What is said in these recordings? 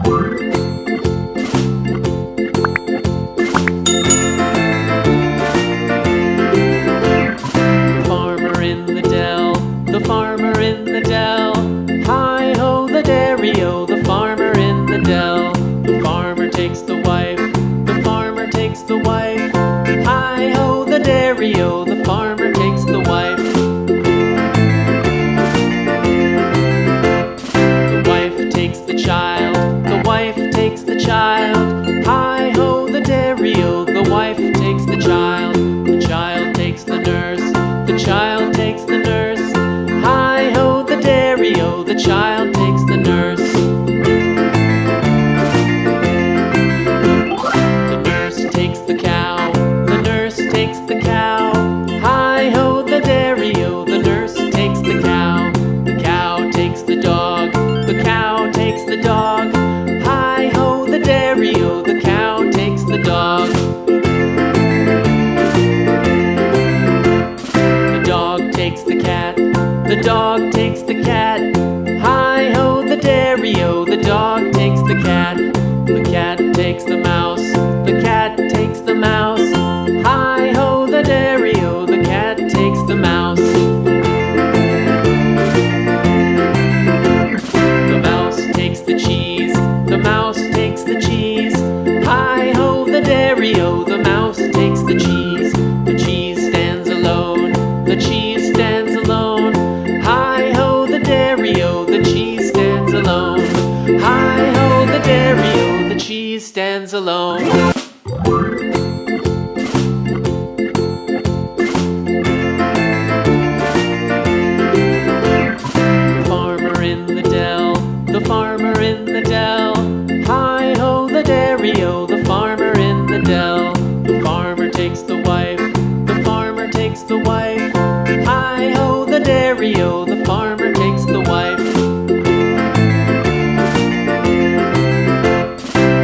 Farmer in the dell, the farmer in the dell. Hi-ho, the dairy-o, the farmer in the dell. The farmer takes the wife, the farmer takes the wife. Hi-ho, the dairy-o, the farmer takes the wife. The wife takes the child, the wife takes the child. Hi-ho, the dairy-o, the wife takes the child. The child takes the nurse, the child takes the nurse. Hi-ho, the dairy-o, the child takes the nurse. The nurse takes the cow, the nurse takes the cow. Hi-ho, the dairy-o, the nurse takes the cow. The cow takes the dog, the cow takes the dog. Hi-ho, the dairy-o, the cow takes the dog. The dog takes the cat, the dog takes the cat. Hi-ho, the dairy-o, the dog takes the cat. The cat takes the mouse, the cat takes the mouse. Hi-ho, the dairy-o, the cat takes the mouse. The mouse takes the cheese, the mouse takes the cheese. Hi-ho, the dairy-o, the mouse takes the cheese. The cheese stands alone, the cheese stands alone. Hi-ho, the dairy-o, the cheese stands alone. Hi-ho, the dairy-o, the cheese stands alone. The farmer in the dell, the farmer in the dell. Hi-ho, the dairy-o, the farmer in the dell. The farmer takes the wife, the farmer takes the wife. Hi-ho, the dairy-o, the farmer takes the wife.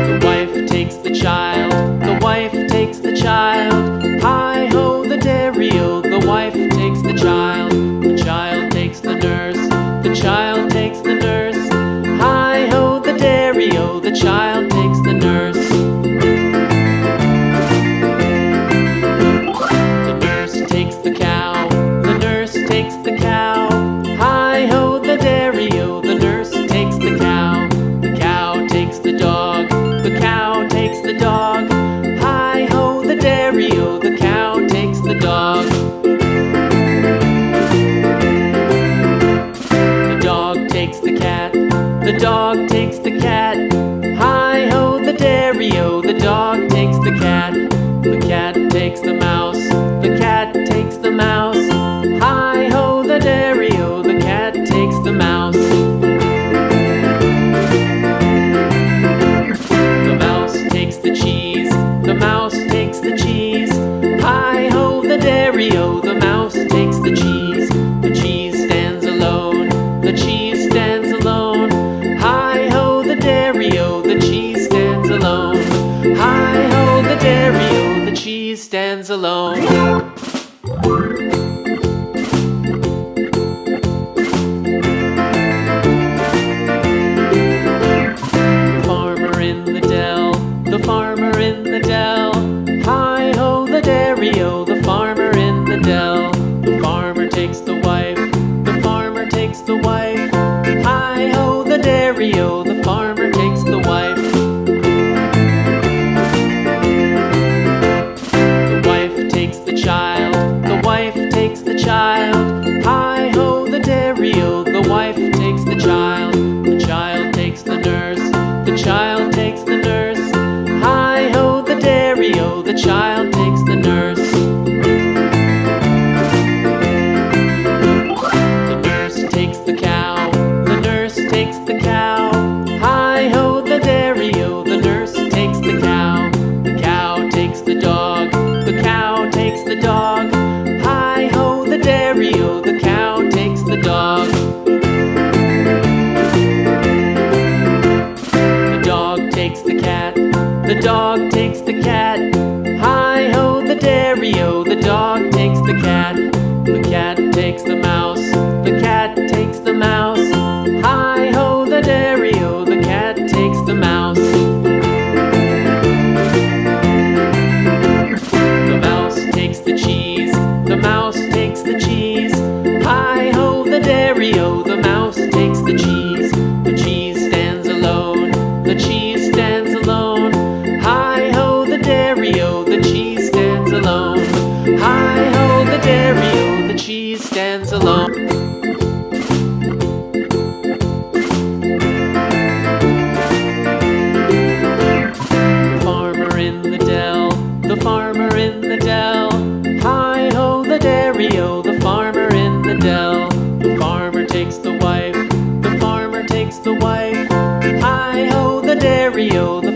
The wife takes the child, the wife takes the child. Hi-ho, the dairy-o, the wife takes the child. The child takes the nurse, the child takes the nurse. Hi-ho, the dairy-o, the child takes the nurse. The nurse takes the cow, the nurse takes the cow. Hi-ho, the dairy-o, the nurse takes the cow. The cow takes the dog, the cow takes the dog. Hi-ho, the dairy-o, the cow takes the dog. The dog takes the cat, the dog takes the cat. Hi-ho, the dairy-o, the dog takes the cat. The cat takes the mouse, the cat takes the mouse. Hi-ho, the dairy-o, the cat takes the mouse. The mouse takes the cheese, the mouse takes the cheese. Hi-ho, the dairy-o, the mouse takes the cheese. The cheese stands alone, the cheese stands alone. Hi-ho, the dairy-o, the cheese stands alone. Hi-ho, the dairy-o, the cheese stands alone. The farmer in the dell, the farmer in the dell. Hi-ho, the dairy-o, the farmer in the dell. The farmer takes the wife, the farmer takes the wife. Hi-ho, the dairy-o, the farmer takes the wife. The wife takes the child, the wife takes the child. Hi-ho, the dairy-o, the wife takes the child. The child takes the nurse, the child takes the nurse. Hi-ho, the dairy-o, the child takes the nurse. The nurse takes the cow, the nurse takes the cow. Hi-ho, the dairy-o, the